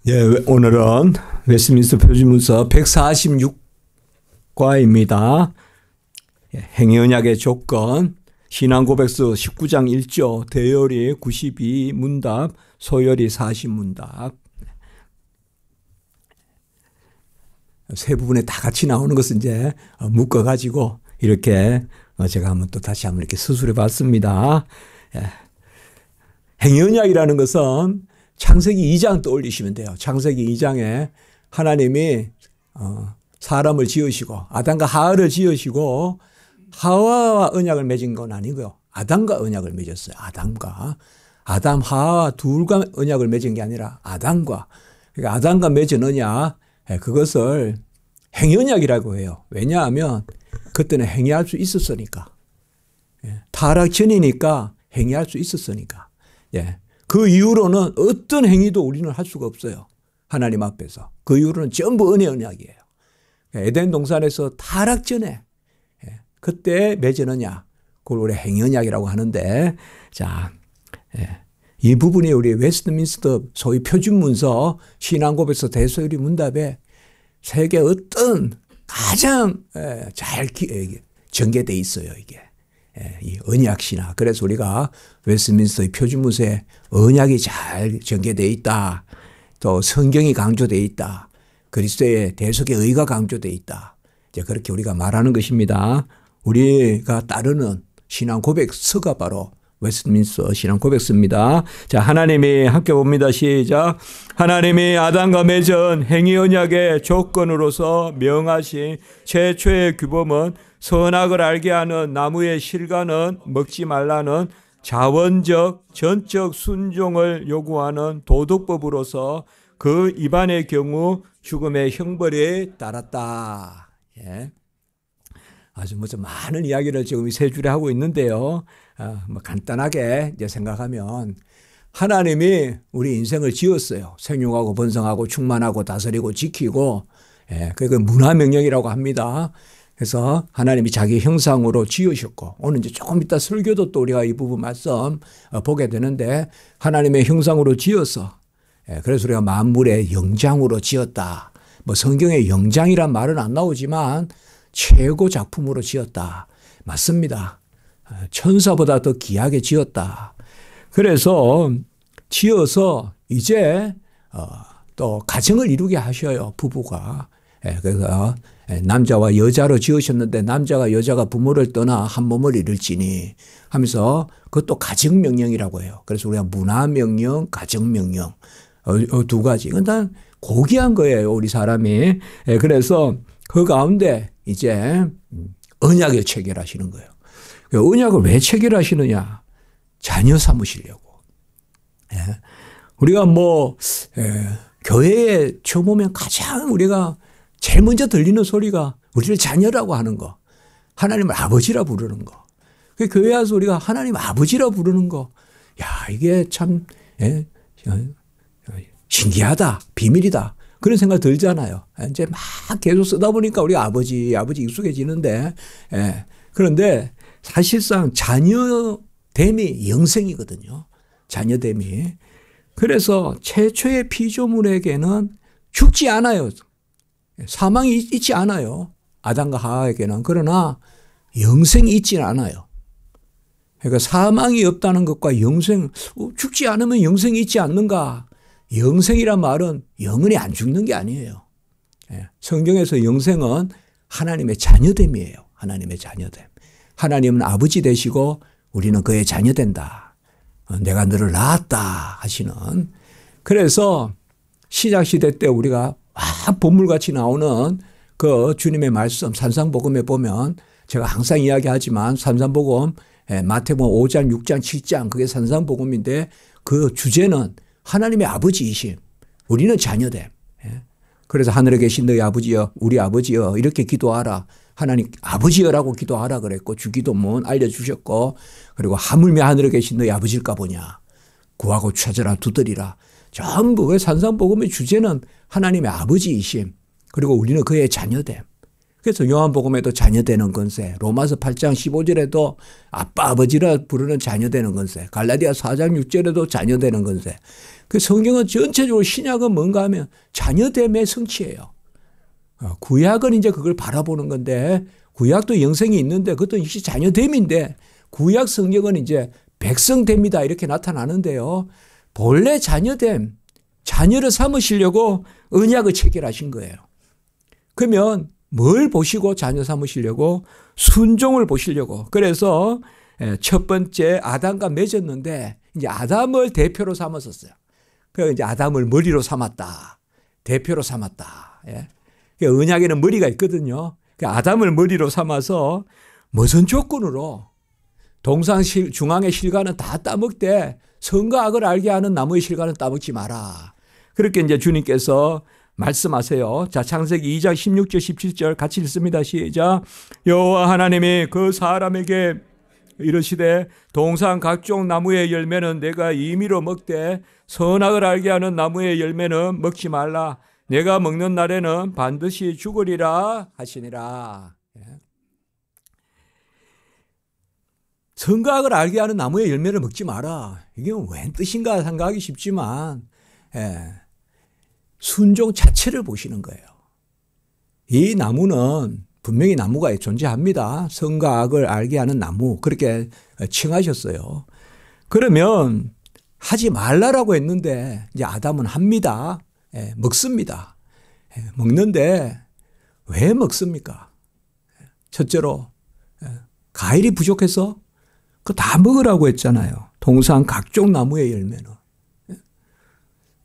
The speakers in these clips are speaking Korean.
예, 오늘은 웨스트민스터 표준문서 146과입니다. 행위언약의 조건, 신앙고백서 19장 1조, 대열이 92문답, 소열이 40문답. 세 부분에 다 같이 나오는 것은 이제 묶어가지고 이렇게 제가 한번 또 다시 한번 이렇게 수술해 봤습니다. 행위언약이라는 것은 창세기 2장 떠올리시면 돼요. 창세기 2장에 하나님이 사람을 지으시고 아담과 하와를 지으시고 하와와 언약을 맺은 건 아니고요. 아담과 언약을 맺었어요. 아담, 하와 둘과 언약을 맺은 게 아니라 아담과. 그러니까 아담과 맺은 언약, 그것을 행위언약이라고 해요. 왜냐하면 그때는 행위할 수 있었으니까. 타락 전이니까 행위할 수 있었으니까. 그 이후로는 어떤 행위도 우리는 할 수가 없어요. 하나님 앞에서. 그 이후로는 전부 은혜 언약이에요. 에덴 동산에서 타락 전에 그때 맺은 언약, 그걸 우리 행위 언약이라고 하는데, 자, 이 부분이 우리 웨스트민스터 소위 표준문서 신앙고백서 대소요리 문답에 세계 어떤 가장 잘 전개되어 있어요, 이게. 이 언약신학. 그래서 우리가 웨스트민스터의 표준문서에 언약이 잘 전개되어 있다. 또 성경이 강조되어 있다. 그리스도의 대속의 의가 강조되어 있다. 이제 그렇게 우리가 말하는 것입니다. 우리가 따르는 신앙 고백서가 바로 웨스트민스터 신앙 고백서입니다. 자, 하나님이 함께 봅니다. 시작. 하나님이 아담과 맺은 행위 언약의 조건으로서 명하신 최초의 규범은 선악을 알게 하는 나무의 실과는 먹지 말라는 자원적 전적 순종을 요구하는 도덕법으로서 그 위반의 경우 죽음의 형벌에 따랐다. 아주 좀 많은 이야기를 지금 세 줄에 하고 있는데요. 간단하게 이제 생각하면 하나님이 우리 인생을 지었어요. 생육하고 번성하고 충만하고 다스리고 지키고, 그게 문화명령이라고 합니다. 그래서 하나님이 자기 형상으로 지으셨고, 오늘 이제 조금 이따 설교도 또 우리가 이 부분 말씀 보게 되는데, 하나님의 형상으로 지어서, 그래서 우리가 만물의 영장으로 지었다. 뭐 성경에 영장이란 말은 안 나오지만 최고 작품으로 지었다. 맞습니다. 천사보다 더 귀하게 지었다. 그래서 지어서 이제 또 가정을 이루게 하셔요, 부부가. 그래서 남자와 여자로 지으셨는데 남자가 여자가 부모를 떠나 한 몸을 이룰지니 하면서 그것도 가정명령이라고 해요. 그래서 우리가 문화명령, 가정명령 두 가지. 일단 고귀한 거예요, 우리 사람이. 그래서 그 가운데 이제 언약을 체결하시는 거예요. 언약을 왜 체결하시느냐? 자녀 삼으시려고. 우리가 교회에 처음 오면 가장 우리가 제일 먼저 들리는 소리가 우리를 자녀라고 하는 거. 하나님을 아버지라 부르는 거. 교회 와서 우리가 하나님 아버지라 부르는 거. 야, 이게 참 신기하다. 비밀이다. 그런 생각 들잖아요. 이제 막 계속 쓰다 보니까 우리가 아버지 익숙해지는데, 그런데 사실상 자녀됨이 영생이거든요. 자녀됨이. 그래서 최초의 피조물에게는 죽지 않아요. 사망이 있지 않아요. 아담과 하와에게는. 그러나 영생이 있지는 않아요. 그러니까 사망이 없다는 것과 영생, 죽지 않으면 영생이 있지 않는가? 영생이란 말은 영원히 안 죽는 게 아니에요. 성경에서 영생은 하나님의 자녀됨이에요. 하나님의 자녀됨. 하나님은 아버지 되시고 우리는 그의 자녀된다. 내가 너를 낳았다 하시는. 그래서 시작시대 때 우리가 막 본물같이 나오는 그 주님의 말씀 산상복음에 보면 제가 항상 이야기하지만 산상복음 마태복음 5장 6장 7장 그게 산상복음인데 그 주제는 하나님의 아버지이심. 우리는 자녀됨. 그래서 하늘에 계신 너희 아버지여 우리 아버지여 이렇게 기도하라. 하나님 아버지여라고 기도하라 그랬고 주기도문 알려주셨고 그리고 하물며 하늘에 계신 너희 아버지일까 보냐. 구하고 찾으라 두드리라. 전부 산상복음의 주제는 하나님의 아버지이심. 그리고 우리는 그의 자녀됨. 그래서 요한복음에도 자녀 되는 권세, 로마서 8장 15절에도 아빠 아버지라 부르는 자녀 되는 권세, 갈라디아 4장 6절에도 자녀 되는 권세. 그 성경은 전체적으로 신약은 뭔가 하면 자녀됨의 성취예요. 구약은 이제 그걸 바라보는 건데 구약도 영생이 있는데 그것도 역시 자녀됨인데 구약 성경은 이제 백성됨이다 이렇게 나타나는데요. 본래 자녀됨, 자녀를 삼으시려고 언약을 체결하신 거예요. 그러면 뭘 보시고 자녀 삼으시려고? 순종을 보시려고. 그래서 첫 번째 아담과 맺었는데 이제 아담을 대표로 삼았었어요. 그래서 이제 아담을 머리로 삼았다. 대표로 삼았다. 예. 언약에는 머리가 있거든요. 아담을 머리로 삼아서 무슨 조건으로 동산 중앙의 실과는 다 따먹되 선과 악을 알게 하는 나무의 실과는 따먹지 마라. 그렇게 이제 주님께서 말씀하세요. 자, 창세기 2장 16절 17절 같이 읽습니다. 시작. 여호와 하나님이 그 사람에게 이르시되 동산 각종 나무의 열매는 내가 임의로 먹되 선악을 알게 하는 나무의 열매는 먹지 말라. 내가 먹는 날에는 반드시 죽으리라 하시니라. 선과 악을 알게 하는 나무의 열매를 먹지 마라. 이게 웬 뜻인가 생각하기 쉽지만 순종 자체를 보시는 거예요. 이 나무는 분명히 나무가 존재합니다. 선과 악을 알게 하는 나무 그렇게 칭하셨어요. 그러면 하지 말라라고 했는데 이제 아담은 합니다. 먹습니다. 먹는데 왜 먹습니까? 첫째로 과일이 부족해서 그거 다 먹으라고 했잖아요. 동산 각종 나무의 열매는.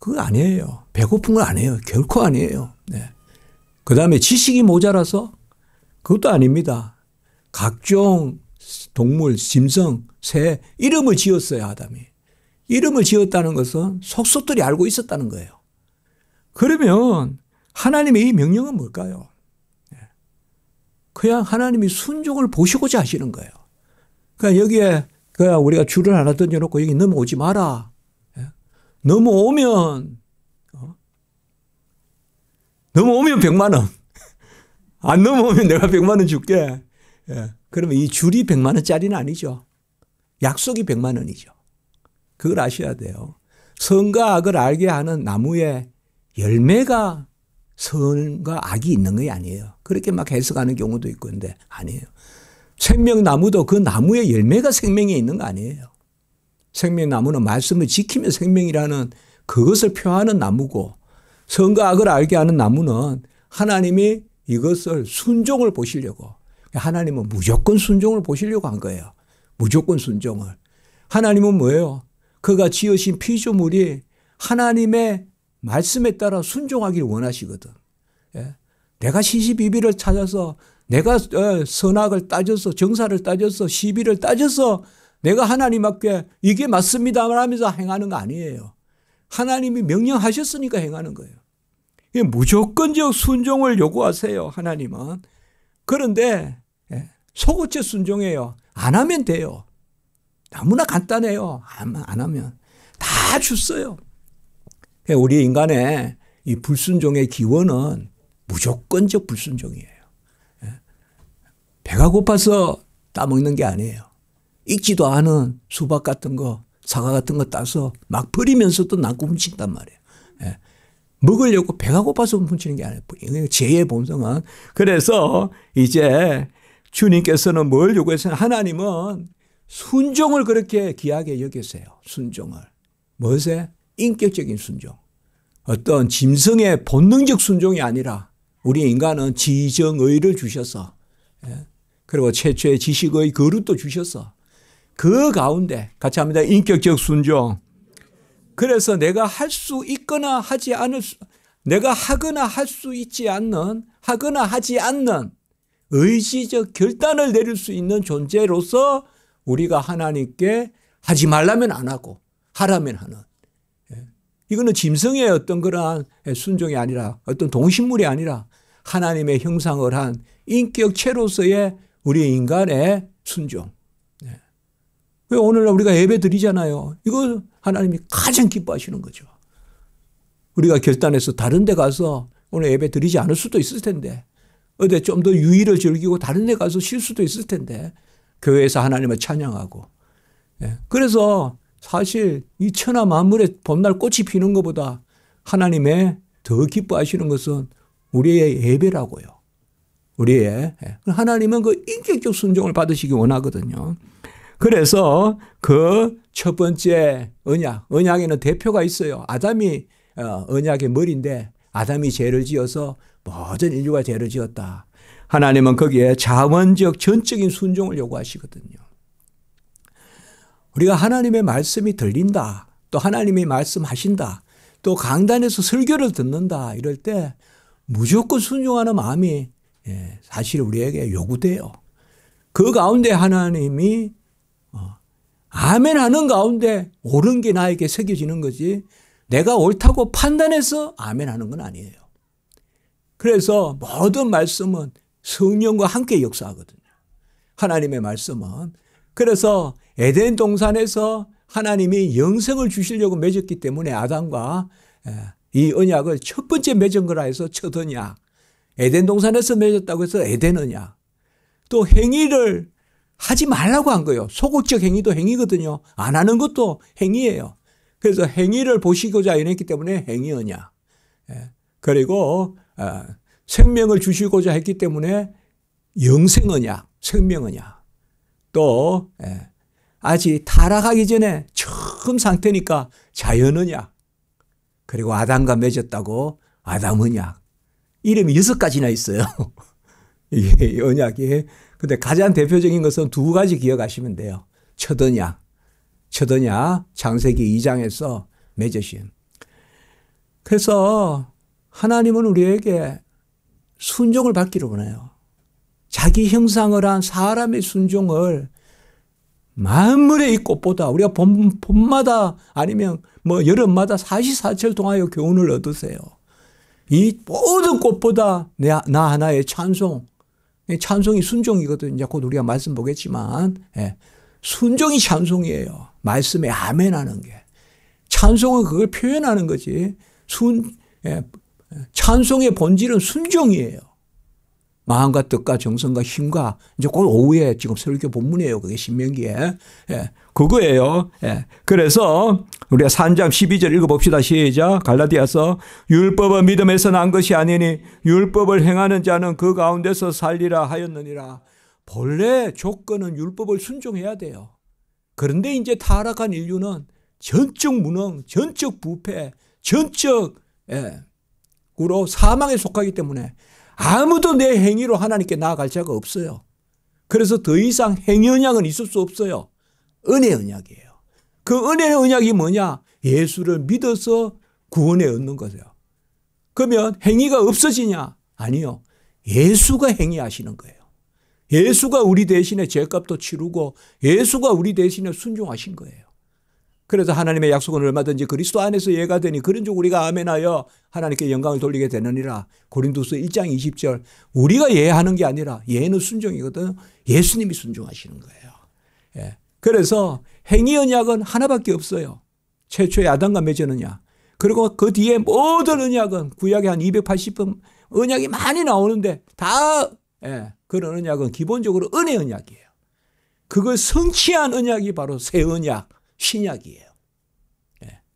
그거 아니에요. 배고픈 건 아니에요. 결코 아니에요. 네. 그 다음에 지식이 모자라서 그것도 아닙니다. 각종 동물, 짐승, 새 이름을 지었어요. 아담이. 이름을 지었다는 것은 속속들이 알고 있었다는 거예요. 그러면 하나님의 이 명령은 뭘까요? 그냥 하나님이 순종을 보시고자 하시는 거예요. 그러니까 여기에 그냥 우리가 줄을 하나 던져놓고 여기 넘어오지 마라. 넘어오면 100만 원. 안 넘어오면 내가 100만 원 줄게. 그러면 이 줄이 100만 원짜리는 아니죠. 약속이 100만 원이죠. 그걸 아셔야 돼요. 선과 악을 알게 하는 나무의 열매가 선과 악이 있는 게 아니에요. 그렇게 막 해석하는 경우도 있고 근데 아니에요. 생명나무도 그 나무의 열매가 생명이 있는 거 아니에요. 생명나무는 말씀을 지키며 생명이라는 그것을 표하는 나무고 선과 악을 알게 하는 나무는 하나님이 이것을 순종을 보시려고 하나님은 무조건 순종을 보시려고 한 거예요. 무조건 순종을. 하나님은 뭐예요? 그가 지으신 피조물이 하나님의 말씀에 따라 순종하기를 원하시거든. 내가 시시비비를 찾아서 내가 선악을 따져서 정사를 따져서 시비를 따져서 내가 하나님 앞에 이게 맞습니다 하면서 행하는 거 아니에요. 하나님이 명령하셨으니까 행하는 거예요. 무조건적 순종을 요구하세요. 하나님은. 그런데 속어째 순종해요. 안 하면 돼요. 너무나 간단해요. 안 하면. 다 줬어요. 우리 인간의 이 불순종의 기원은 무조건적 불순종이에요. 배가 고파서 따먹는 게 아니에요. 익지도 않은 수박 같은 거, 사과 같은 거 따서 막 버리면서도 남고 훔친단 말이에요. 먹으려고 배가 고파서 훔치는 게 아니에요. 죄의 본성은. 그래서 이제 주님께서는 뭘 요구했어요? 하나님은 순종을 그렇게 귀하게 여기세요. 순종을. 무엇에? 인격적인 순종. 어떤 짐승의 본능적 순종이 아니라 우리 인간은 지정의를 주셔서 그리고 최초의 지식의 거룩도 주셔서 그 가운데 같이 합니다. 인격적 순종. 그래서 내가 할 수 있거나 하지 않을 수, 내가 하거나 할 수 있지 않는, 하거나 하지 않는 의지적 결단을 내릴 수 있는 존재로서 우리가 하나님께 하지 말라면 안 하고 하라면 하는. 이거는 짐승의 어떤 그러한 순종이 아니라 어떤 동식물이 아니라 하나님의 형상을 한 인격체로서의 우리 인간의 순종. 왜 오늘날 우리가 예배 드리잖아요. 이거 하나님이 가장 기뻐하시는 거죠. 우리가 결단해서 다른 데 가서 오늘 예배 드리지 않을 수도 있을 텐데 어디 좀 더 유의를 즐기고 다른 데 가서 쉴 수도 있을 텐데 교회에서 하나님을 찬양하고. 그래서 사실 이 천하 만물에 봄날 꽃이 피는 것보다 하나님의 더 기뻐하시는 것은 우리의 예배라고요. 우리의. 하나님은 그 인격적 순종을 받으시기 원하거든요. 그래서 그 첫 번째 언약에는 대표가 있어요. 아담이 언약의 머리인데 아담이 죄를 지어서 모든 인류가 죄를 지었다. 하나님은 거기에 자원적 전적인 순종을 요구하시거든요. 우리가 하나님의 말씀이 들린다. 또 하나님이 말씀하신다. 또 강단에서 설교를 듣는다. 이럴 때 무조건 순종하는 마음이 사실 우리에게 요구돼요. 그 가운데 하나님이 아멘 하는 가운데 옳은 게 나에게 새겨지는 거지 내가 옳다고 판단해서 아멘 하는 건 아니에요. 그래서 모든 말씀은 성령과 함께 역사하거든요. 하나님의 말씀은. 그래서 에덴 동산에서 하나님이 영생을 주시려고 맺었기 때문에 아담과 이 언약을 첫 번째 맺은 거라 해서 첫 언약. 에덴 동산에서 맺었다고 해서 에덴 언약. 또 행위를 하지 말라고 한 거예요. 소극적 행위도 행위거든요. 안 하는 것도 행위예요. 그래서 행위를 보시고자 했기 때문에 행위 언약. 그리고 생명을 주시고자 했기 때문에 영생 언약, 생명 언약. 또 아직 타락하기 전에 처음 상태니까 자연 언약. 그리고 아담과 맺었다고 아담 언약. 이름이 6가지나 있어요. 이게 언약이. 근데 가장 대표적인 것은 2가지 기억하시면 돼요. 첫 언약. 첫 언약 창세기 2장에서 맺으신. 그래서 하나님은 우리에게 순종을 받기를 원해요. 자기 형상을 한 사람의 순종을 만물의 이 꽃보다 우리가 봄마다 아니면 뭐 여름마다 사시사철 동하여 교훈을 얻으세요. 이 모든 꽃보다 나 하나의 찬송. 찬송이 순종이거든요. 이제 곧 우리가 말씀 보겠지만 순종이 찬송이에요. 말씀에 아멘 하는 게. 찬송은 그걸 표현하는 거지. 찬송의 본질은 순종이에요. 마음과 뜻과 정성과 힘과 이제 곧 오후에 지금 설교 본문이에요. 그게 신명기에. 그거예요. 그래서 우리가 3장 12절 읽어봅시다. 시작. 갈라디아서 율법은 믿음에서 난 것이 아니니 율법을 행하는 자는 그 가운데서 살리라 하였느니라. 본래 조건은 율법을 순종해야 돼요. 그런데 이제 타락한 인류는 전적 무능, 전적 부패, 전적으로 사망에 속하기 때문에 아무도 내 행위로 하나님께 나아갈 자가 없어요. 그래서 더 이상 행위 언약은 있을 수 없어요. 은혜 언약이에요. 그 은혜의 언약이 뭐냐? 예수를 믿어서 구원에 얻는 거죠. 그러면 행위가 없어지냐? 아니요. 예수가 행위하시는 거예요. 예수가 우리 대신에 죄값도 치르고 예수가 우리 대신에 순종하신 거예요. 그래서 하나님의 약속은 얼마든지 그리스도 안에서 예가 되니 그런즉 우리가 아멘하여 하나님께 영광을 돌리게 되느니라. 고린도서 1장 20절. 우리가 예하는 게 아니라 예는 순종이거든. 예수님이 순종하시는 거예요. 그래서 행위 언약은 하나밖에 없어요. 최초의 아담과 맺은 언약. 그리고 그 뒤에 모든 언약은 구약에 한 280번 언약이 많이 나오는데 다 그런 언약은 기본적으로 은혜 언약이에요. 그걸 성취한 언약이 바로 새 언약, 신약이에요.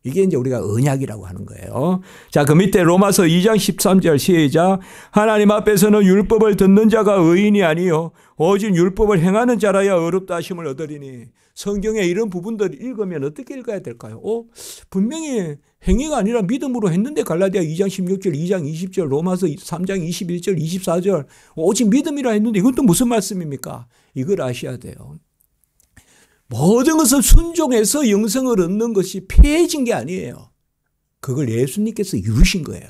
이게 이제 우리가 언약이라고 하는 거예요. 자, 그 밑에 로마서 2장 13절 시작. 하나님 앞에서는 율법을 듣는 자가 의인이 아니요 오직 율법을 행하는 자라야 의롭다 하심을 얻으리니. 성경에 이런 부분들을 읽으면 어떻게 읽어야 될까요? 분명히 행위가 아니라 믿음으로 했는데 갈라디아 2장 16절, 2장 20절, 로마서 3장 21절, 24절 오직 믿음이라 했는데 이건 또 무슨 말씀입니까? 이걸 아셔야 돼요. 모든 것을 순종해서 영생을 얻는 것이 폐해진 게 아니에요. 그걸 예수님께서 이루신 거예요.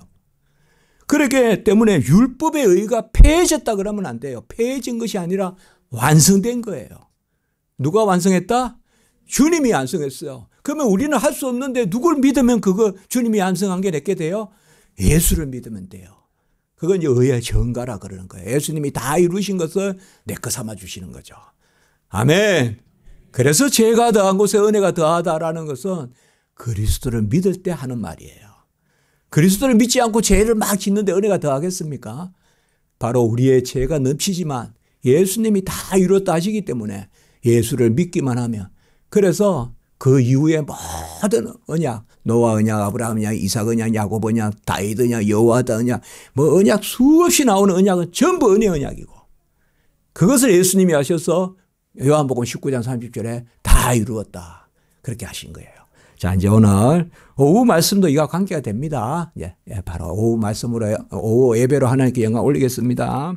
그렇기 때문에 율법의 의가 폐해졌다 그러면 안 돼요. 폐해진 것이 아니라 완성된 거예요. 누가 완성했다? 주님이 완성했어요. 그러면 우리는 할 수 없는데 누굴 믿으면 그거 주님이 완성한 게 내게 돼요? 예수를 믿으면 돼요. 그건 이제 의의 전가라 그러는 거예요. 예수님이 다 이루신 것을 내 거 삼아 주시는 거죠. 아멘. 그래서 죄가 더한 곳에 은혜가 더하다라는 것은 그리스도를 믿을 때 하는 말이에요. 그리스도를 믿지 않고 죄를 막 짓는데 은혜가 더하겠습니까? 바로 우리의 죄가 넘치지만 예수님이 다 이뤘다 하시기 때문에 예수를 믿기만 하면, 그래서 그 이후에 모든 언약, 노아 언약, 아브라함 언약, 이삭 언약, 야곱 언약, 다윗 언약, 여호와다 언약, 뭐 언약 수없이 나오는 언약은 전부 은혜 언약이고, 그것을 예수님이 하셔서 요한복음 19장 30절에 다 이루었다, 그렇게 하신 거예요. 자, 이제 오늘 오후 말씀도 이와 관계가 됩니다. 바로 오후 말씀으로, 오후 예배로 하나님께 영광 올리겠습니다.